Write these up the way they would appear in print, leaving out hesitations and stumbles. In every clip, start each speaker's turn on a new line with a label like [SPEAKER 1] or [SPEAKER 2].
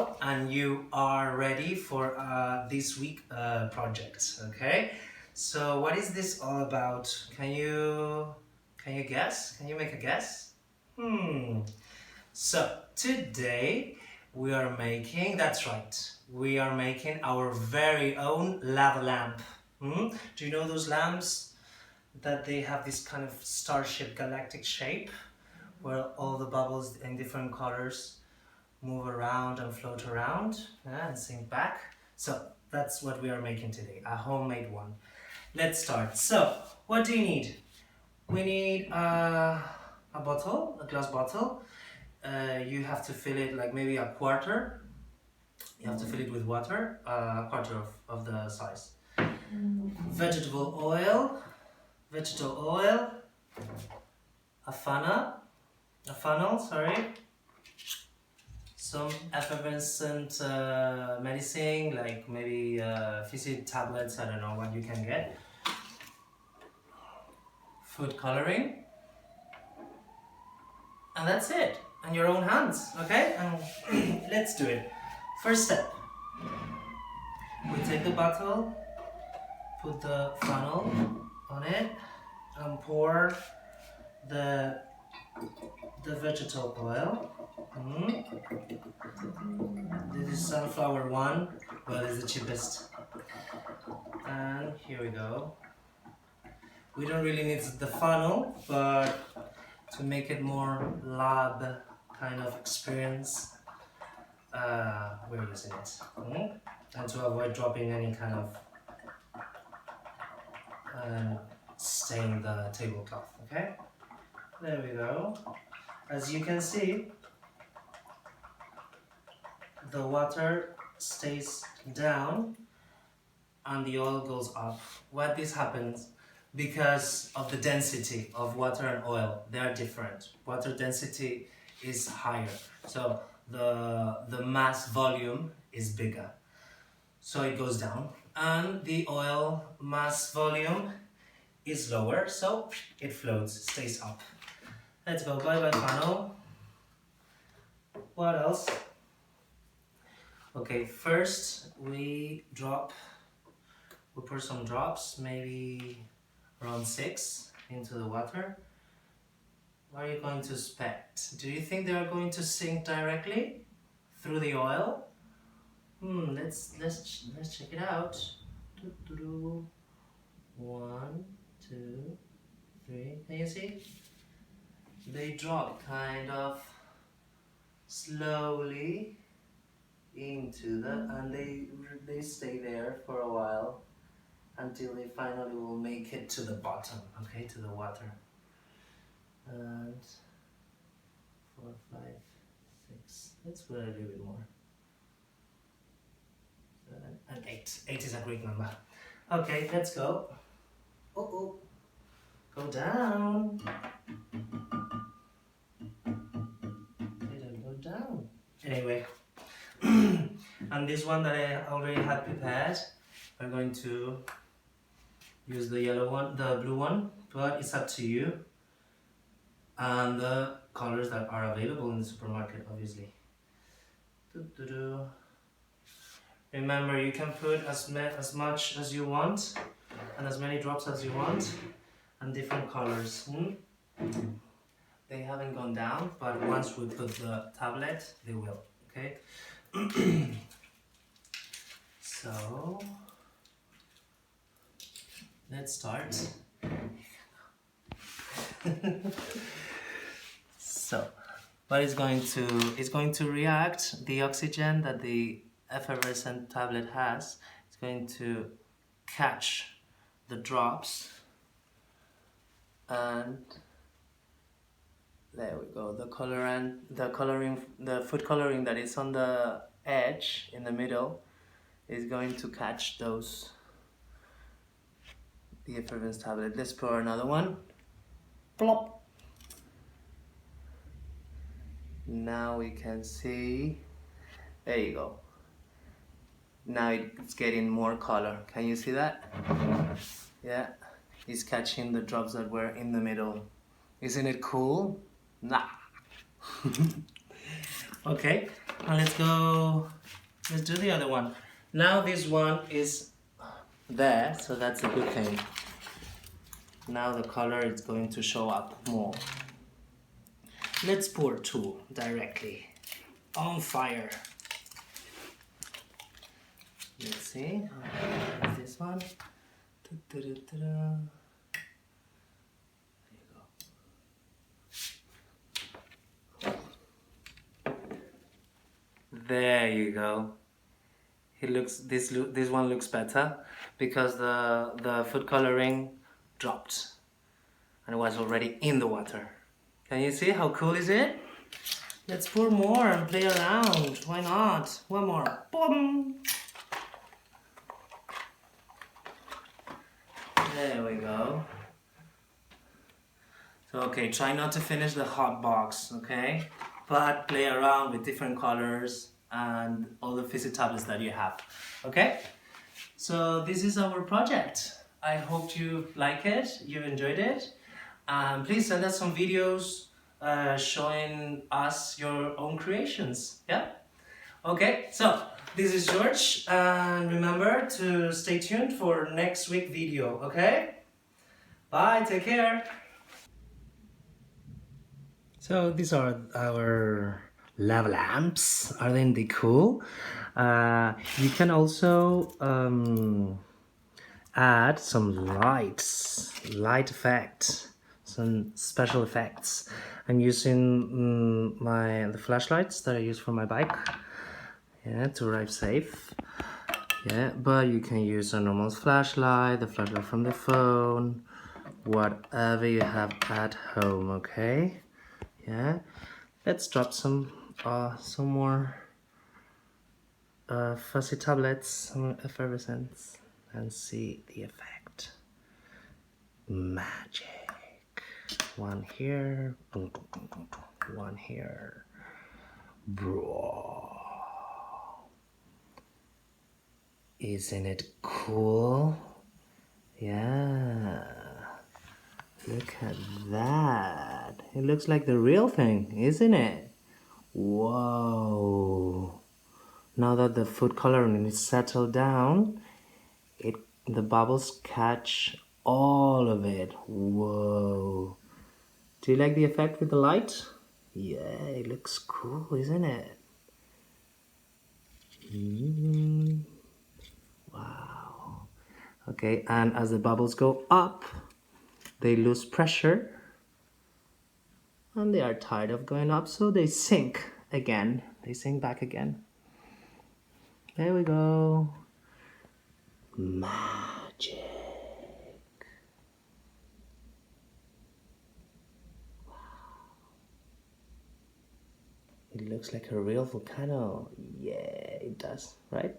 [SPEAKER 1] go, and you are ready for this week project. Okay. So what is this all about? Can you guess? Can you make a guess? So today we are making. That's right. We are making our very own lava lamp. Do you know those lamps that they have this kind of starship galactic shape, where all the bubbles in different colors move around and float around, and sink back? So that's what we are making today, a homemade one. Let's start. So what do you need? We need a bottle, a glass bottle. You have to fill it like maybe a quarter. You have to fill it with water, a quarter of the size. Vegetable oil, a funnel, sorry. Some effervescent medicine, like maybe fizzy tablets, I don't know what you can get. Food coloring. And that's it. And your own hands, okay? And let's do it. First step. We take the bottle, put the funnel on it, and pour the vegetable oil. This is sunflower one, but it's the cheapest. And here we go. We don't really need the funnel, but to make it more lab kind of experience, we're using it. And to avoid dropping any kind of stain the tablecloth, okay? There we go. As you can see, the water stays down and the oil goes up. Why this happens? Because of the density of water and oil. They are different. Water density is higher, so the mass volume is bigger, so it goes down, and the oil mass volume is lower, so it floats, stays up. Let's go. Bye bye funnel. What else? Okay, first we pour some drops, maybe around 6 into the water. What are you going to expect? Do you think they are going to sink directly through the oil? Let's check it out. 1, 2, 3. Can you see? They drop kind of slowly into and they stay there for a while until they finally will make it to the bottom, okay, to the water. And 4, 5, 6. Let's put a little bit more. 7 and 8. 8 is a great number. Okay, let's go. Go down. They don't go down. Anyway, and this one that I already had prepared, we're going to use the yellow one, the blue one, but it's up to you. And the colors that are available in the supermarket, obviously. Remember, you can put as much as you want and as many drops as you want, and different colors. They haven't gone down, but once we put the tablet, they will. Okay. So let's start. So what it's going to react, the oxygen that the effervescent tablet has, it's going to catch the drops, and there we go. The food coloring that is on the edge in the middle is going to catch those, the effervescent tablet. Let's pour another one. Plop. Now we can see, there you go. Now it's getting more color. Can you see that? Yeah, it's catching the drops that were in the middle. Isn't it cool? Nah. Okay, now let's do the other one. Now this one is there, so that's a good thing. Now the color is going to show up more. Let's pour two directly on fire. Let's see. This one. There you go. There you go. This one looks better because the food coloring dropped and it was already in the water. Can you see how cool is it? Let's pour more and play around. Why not? One more. Boom! There we go. So okay, try not to finish the hot box, okay? But play around with different colors and all the fizzy tablets that you have, okay? So this is our project. I hope you like it, you enjoyed it. Please send us some videos showing us your own creations, yeah? Okay, so this is George, and remember to stay tuned for next week video, okay? Bye, take care. So these are our lava lamps. Aren't they cool? You can also add some light effects, some special effects. I'm using the flashlights that I use for my bike, yeah, to arrive safe. Yeah, but you can use a normal flashlight, the flashlight from the phone, whatever you have at home, okay? Yeah, let's drop some more fuzzy tablets, some effervescence, and see the effect. Magic. One here, one here. Bro. Isn't it cool? Yeah. Look at that. It looks like the real thing, isn't it? Whoa. Now that the food coloring is settled down, the bubbles catch all of it. Whoa. Do you like the effect with the light? Yeah, it looks cool, isn't it? Wow. Okay, and as the bubbles go up, they lose pressure and they are tired of going up, so they sink again. They sink back again. There we go. Magic. Wow. It looks like a real volcano. Yeah, it does, right?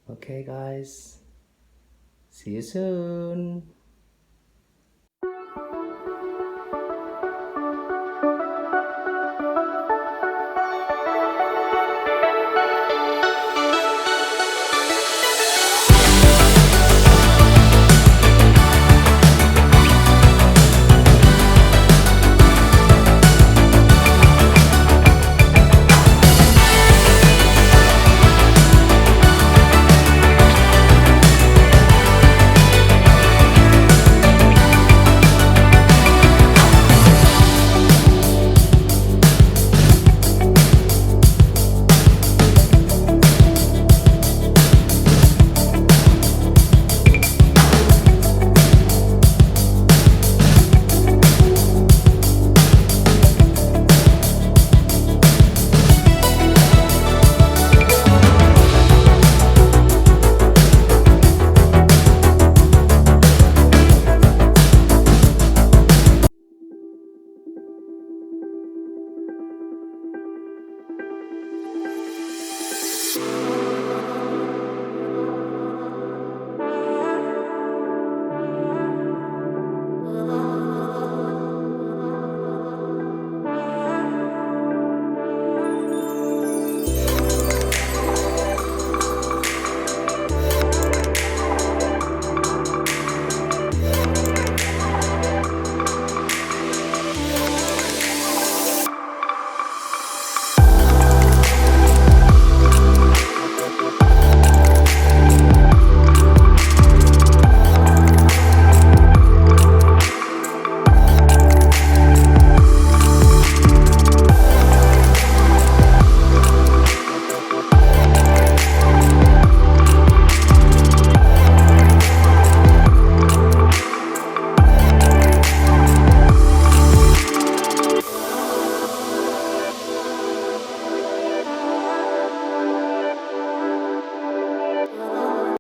[SPEAKER 1] Okay, guys. See you soon.